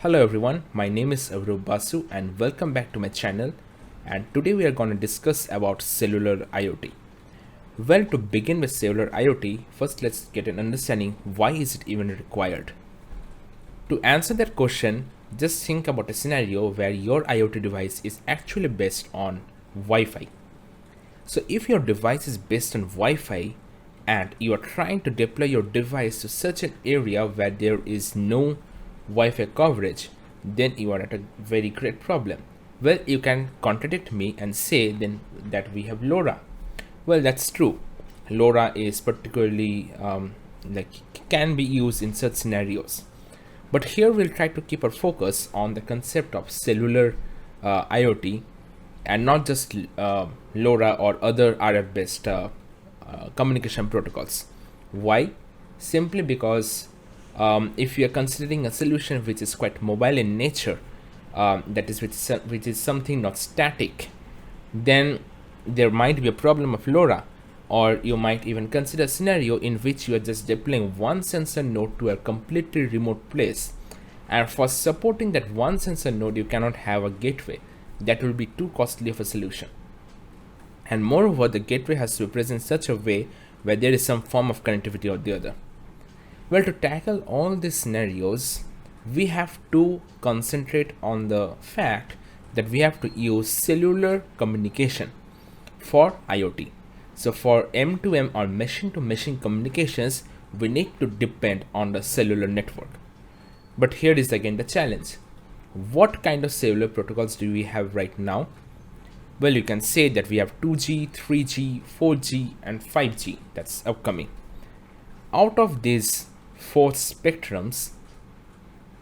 Hello everyone, my name is Avru Basu and welcome back to my channel, and today we are going to discuss about cellular IoT. Well, to begin with cellular IoT, first let's get an understanding why is it even required. To answer that question, just think about a scenario where your IoT device is actually based on Wi-Fi. So if your device is based on Wi-Fi and you are trying to deploy your device to such an area where there is no Wi-Fi coverage, then you are at a very great problem. Well, you can contradict me and say then that we have LoRa. Well, that's true. LoRa is particularly can be used in such scenarios. But here we'll try to keep our focus on the concept of cellular IoT and not just LoRa or other RF-based communication protocols. Why? Simply because if you are considering a solution which is quite mobile in nature, that is which is something not static, then there might be a problem of LoRa, or you might even consider a scenario in which you are just deploying one sensor node to a completely remote place, and for supporting that one sensor node you cannot have a gateway. That will be too costly of a solution, and moreover the gateway has to be present in such a way where there is some form of connectivity or the other. Well, to tackle all these scenarios, we have to concentrate on the fact that we have to use cellular communication for IoT. So for M2M or machine-to-machine communications, we need to depend on the cellular network. But here is again the challenge. What kind of cellular protocols do we have right now? Well, you can say that we have 2G, 3G, 4G, and 5G that's upcoming. Out of these four spectrums,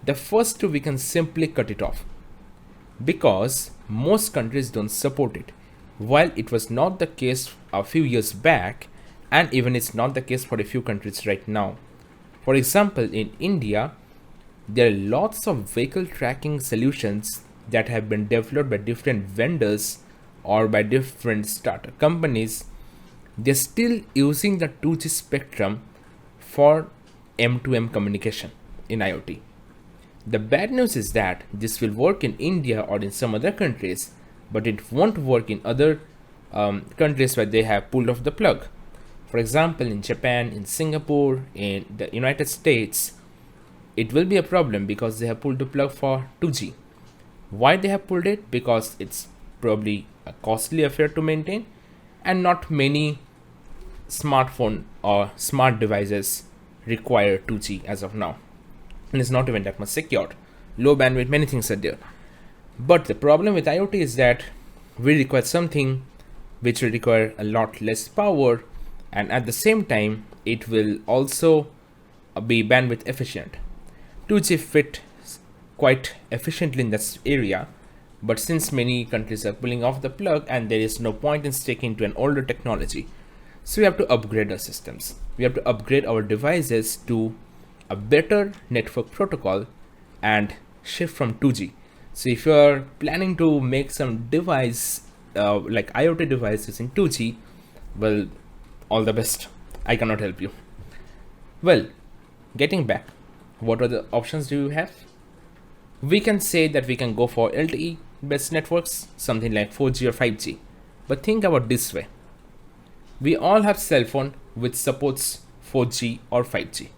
the first two we can simply cut it off because most countries don't support it, while it was not the case a few years back, and even it's not the case for a few countries right now. For example, in India, there are lots of vehicle tracking solutions that have been developed by different vendors or by different startup companies. They're still using the 2G spectrum for M2M communication in IoT. The bad news is that this will work in India or in some other countries, but it won't work in other countries where they have pulled off the plug. For example, in Japan, in Singapore, in the United States, it will be a problem because they have pulled the plug for 2G. Why they have pulled it? Because it's probably a costly affair to maintain, and not many smartphone or smart devices require 2G as of now, and it's not even that much secured. Low bandwidth, many things are there. But the problem with IoT is that we require something which will require a lot less power, and at the same time it will also be bandwidth efficient. 2G fit quite efficiently in this area, but since many countries are pulling off the plug and there is no point in sticking to an older technology, so we have to upgrade our systems. We have to upgrade our devices to a better network protocol and shift from 2G. So if you are planning to make some device like IoT devices in 2G, well, all the best. I cannot help you. Well, getting back, what are the options do you have? We can say that we can go for LTE based networks, something like 4G or 5G. But think about this way. We all have cell phone which supports 4G or 5G.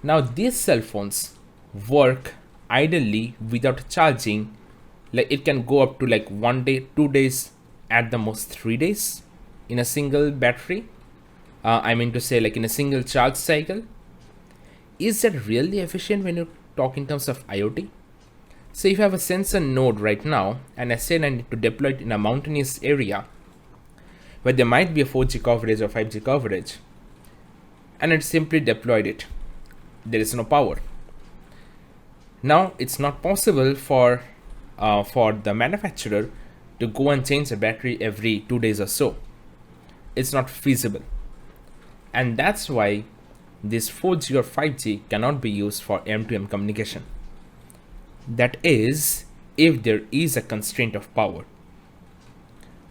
Now these cell phones work ideally without charging. Like it can go up to like 1 day, 2 days, at the most 3 days in a single battery. I mean to say like in a single charge cycle. Is that really efficient when you talk in terms of IoT? So if you have a sensor node right now and I said I need to deploy it in a mountainous area where there might be a 4G coverage or 5G coverage, and it simply deployed it, there is no power. Now it's not possible for the manufacturer to go and change the battery every 2 days or so. It's not feasible, and that's why this 4G or 5G cannot be used for M2M communication. That is, if there is a constraint of power.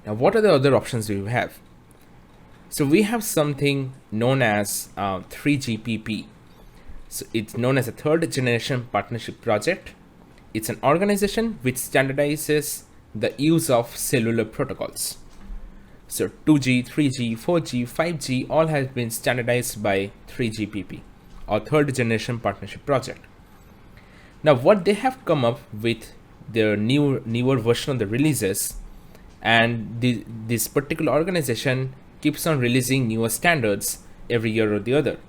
Now, what are the other options do you have? So we have something known as 3GPP. So it's known as a third generation partnership project. It's an organization which standardizes the use of cellular protocols. So 2G, 3G, 4G, 5G all has been standardized by 3GPP or third generation partnership project. Now what they have come up with their newer version of the releases, and this particular organization keeps on releasing newer standards every year or the other,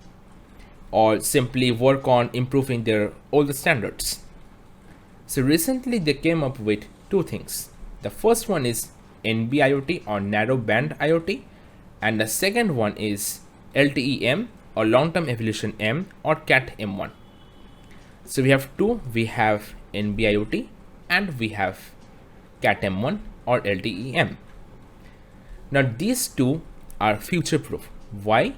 or simply work on improving their older standards. So recently they came up with two things. The first one is NB-IoT or narrowband IoT, and the second one is LTE-M or long-term evolution M or Cat-M1. So we have two. We have NB-IoT and we have Cat-M1 or LTE-M. Now these two are future-proof. Why?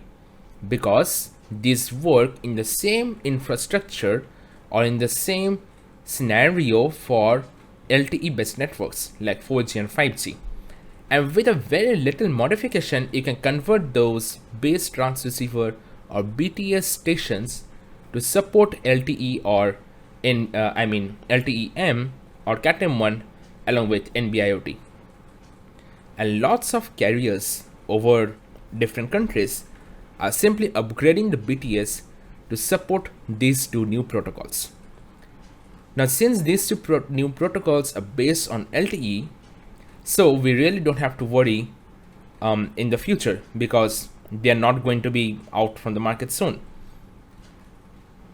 Because these work in the same infrastructure or in the same scenario for LTE-based networks like 4G and 5G. And with a very little modification, you can convert those base transceiver or BTS stations to support LTE or LTE-M or Cat-M1 along with NB-IoT. And lots of carriers over different countries are simply upgrading the BTS to support these two new protocols. Now, since these two new protocols are based on LTE, so we really don't have to worry in the future because they are not going to be out from the market soon.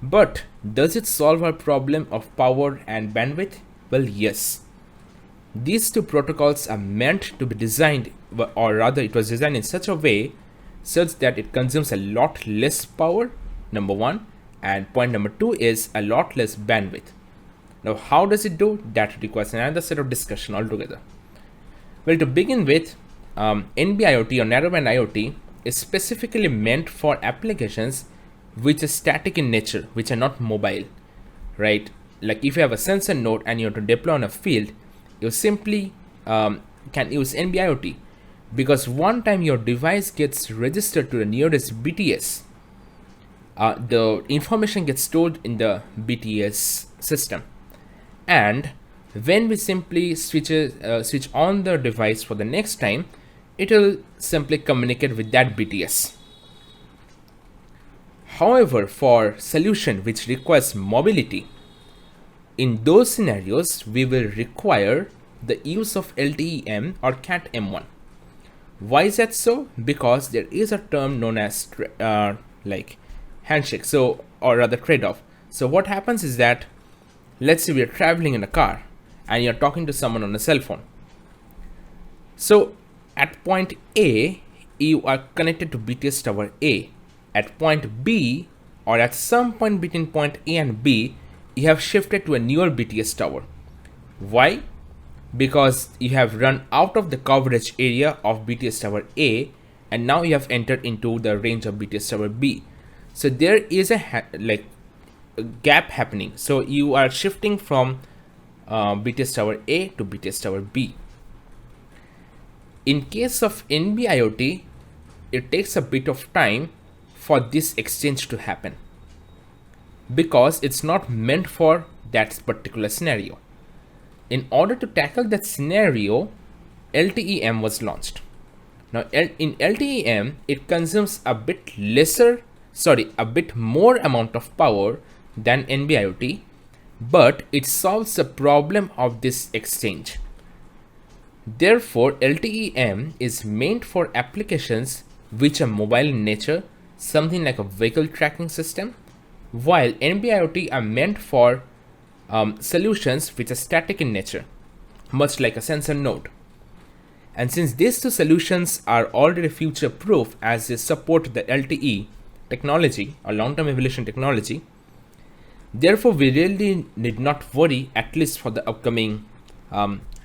But does it solve our problem of power and bandwidth? Well, yes. These two protocols are meant to be designed, or rather it was designed in such a way such that it consumes a lot less power, number one, and point number two is a lot less bandwidth. Now how does it do? That requires another set of discussion altogether. Well, to begin with, NB-IoT or narrowband IoT is specifically meant for applications which are static in nature, which are not mobile, right? Like if you have a sensor node and you have to deploy on a field, you simply can use NB-IoT, because one time your device gets registered to the nearest BTS, the information gets stored in the BTS system, and when we simply switch on the device for the next time, it will simply communicate with that BTS. However, for solution which requires mobility, in those scenarios we will require the use of LTE-M or Cat-M1. Why is that so? Because there is a term known as like handshake, so or rather trade-off. So what happens is that, let's say we are traveling in a car and you're talking to someone on a cell phone. So at point A, you are connected to BTS tower A. At point B, or at some point between point A and B, you have shifted to a newer BTS tower. Why? Because you have run out of the coverage area of BTS tower A and now you have entered into the range of BTS tower B. So there is a gap happening. So you are shifting from BTS tower A to BTS tower B. In case of NB-IoT, it takes a bit of time for this exchange to happen because it's not meant for that particular scenario. In order to tackle that scenario, LTE-M was launched. Now in LTE-M, it consumes a bit more amount of power than NB-IoT, but it solves the problem of this exchange. Therefore, LTE-M is meant for applications which are mobile in nature, something like a vehicle tracking system, while NB-IoT are meant for solutions which are static in nature, much like a sensor node. And since these two solutions are already future proof as they support the LTE technology or long-term evolution technology, therefore we really need not worry, at least for the upcoming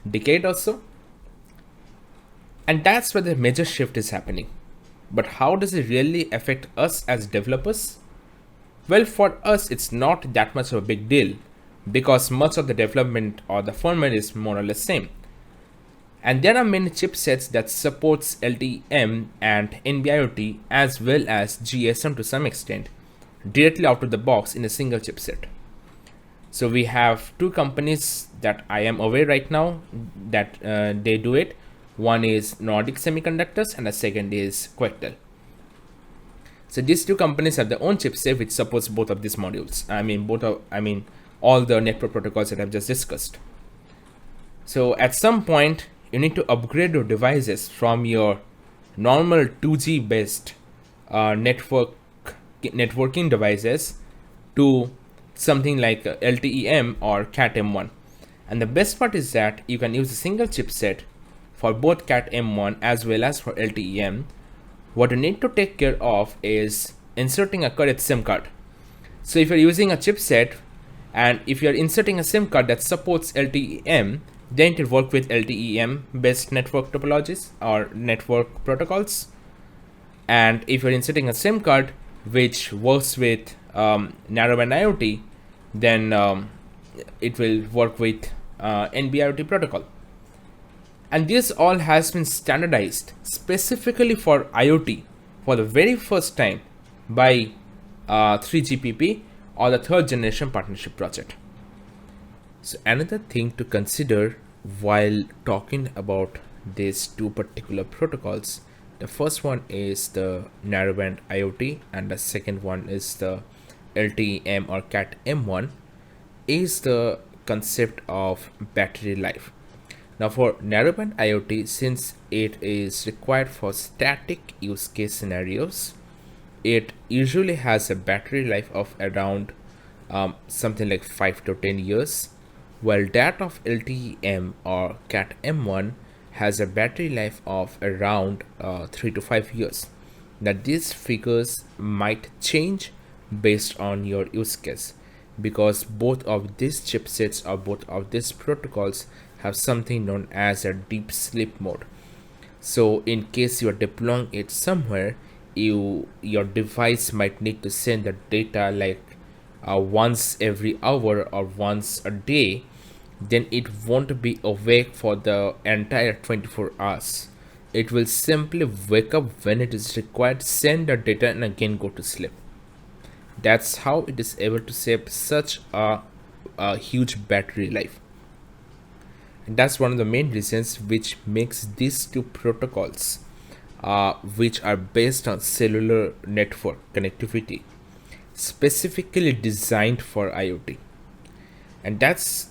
decade or so. And that's where the major shift is happening. But how does it really affect us as developers? Well, for us, it's not that much of a big deal because much of the development or the firmware is more or less same. And there are many chipsets that supports LTE-M and NB-IoT as well as GSM to some extent. directly out of the box in a single chipset. So we have two companies that I am aware right now that they do it. One is Nordic Semiconductors and the second is Quectel. So these two companies have their own chipset which supports both of these modules. I mean all the network protocols that I've just discussed. So at some point you need to upgrade your devices from your normal 2G based networking devices to something like LTE-M or Cat-M1. And the best part is that you can use a single chipset for both Cat-M1 as well as for LTE-M. What you need to take care of is inserting a correct SIM card. So if you're using a chipset and if you're inserting a SIM card that supports LTE-M, then it will work with LTE-M based network topologies or network protocols. And if you're inserting a SIM card which works with narrowband IoT, then it will work with NB-IoT protocol. And this all has been standardized specifically for IoT for the very first time by 3GPP or the third generation partnership project. So another thing to consider while talking about these two particular protocols, the first one is the narrowband IoT and the second one is the LTE-M or Cat-M1, is the concept of battery life. Now for narrowband IoT, since it is required for static use case scenarios, it usually has a battery life of around something like 5 to 10 years, while that of LTE-M or Cat-M1 has a battery life of around 3 to 5 years. Now these figures might change based on your use case, because both of these chipsets or both of these protocols have something known as a deep sleep mode. So in case you are deploying it somewhere, your device might need to send the data like once every hour or once a day, then it won't be awake for the entire 24 hours. It will simply wake up when it is required, send the data, and again go to sleep. That's how it is able to save such a huge battery life. And that's one of the main reasons which makes these two protocols, which are based on cellular network connectivity, specifically designed for IoT. And that's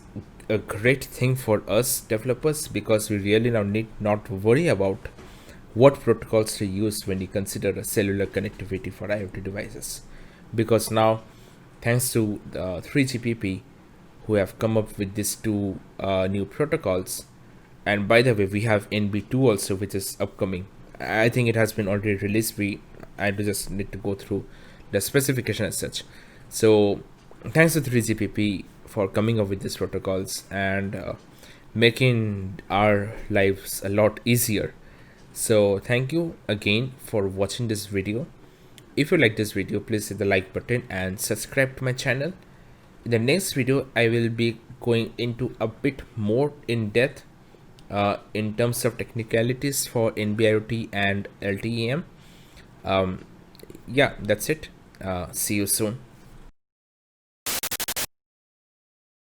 a great thing for us developers, because we really now need not to worry about what protocols to use when you consider a cellular connectivity for IoT devices, because now thanks to the 3GPP who have come up with these two new protocols, and by the way we have NB2 also which is upcoming. I think it has been already released. I just need to go through the specification as such. So thanks to 3GPP for coming up with these protocols and making our lives a lot easier. So thank you again for watching this video. If you like this video, please hit the like button and subscribe to my channel. In the next video, I will be going into a bit more in depth in terms of technicalities for NB-IoT and LTE-M. Yeah, that's it. See you soon.